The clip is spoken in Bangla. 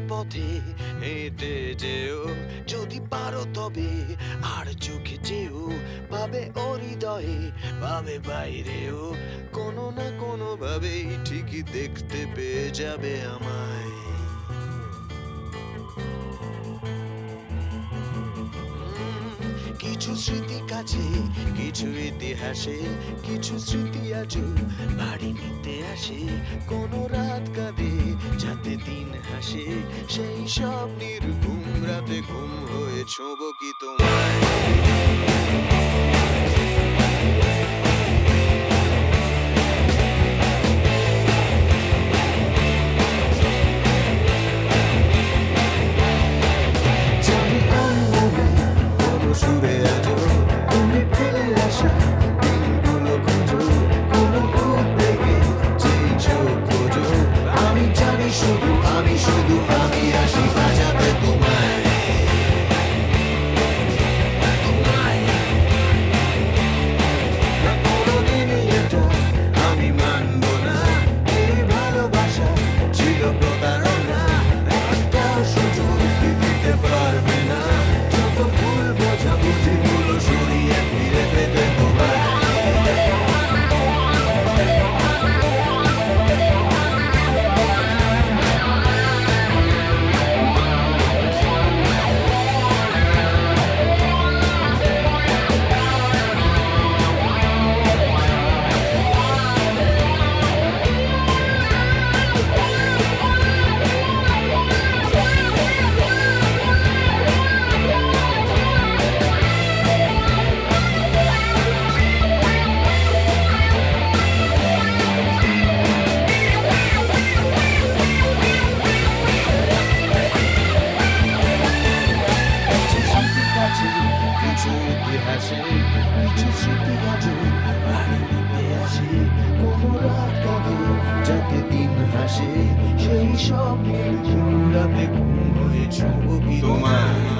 পথে হেঁটে যেও যদি পারো তবে, আর চোখে চেয়েও পাবে ও হৃদয়ে, পাবে বাইরেও কোনো না কোনো ভাবেই ঠিকই দেখতে পেয়ে যাবে আমায়। কিছু স্মৃতি কাছে, কিছু ইতিহাসে, কিছু স্মৃতি আজও বাড়ি নিতে আসে। কোনো রাত কাঁদে যাতে দিন হাসে, সেই সব নির্ঘুম রাতে ঘুম হয়ে ছোঁব কি তোমায়। জানি আমি মনে কত সুরে আজো তুমি ফেলে আসা দিনগুলো খোঁজো, কোনো উদ্বেগে যেই চোখ খোঁজো। আমি জানি শুধু আমি আসি বাজাতে তোমায়, তোমায়। না কোনোদিনই এটা আমি মানব না, এই ভালোবাসা ছিল প্রতারণা। একটাও সুযোগ দিতে পারবে না, যত ভুল বোঝাবুঝিগুলো সরিয়ে ফিরে পেতে তোমায়। কিছু ইতিহাসে, কিছু স্মৃতি আজও বাড়ি নিতে আসে। কোনো রাত কাঁদে যাতে দিন হাসে, সেই সব নির্ঘুম রাতে ঘুম হয়ে ছোঁব কি তোমায়।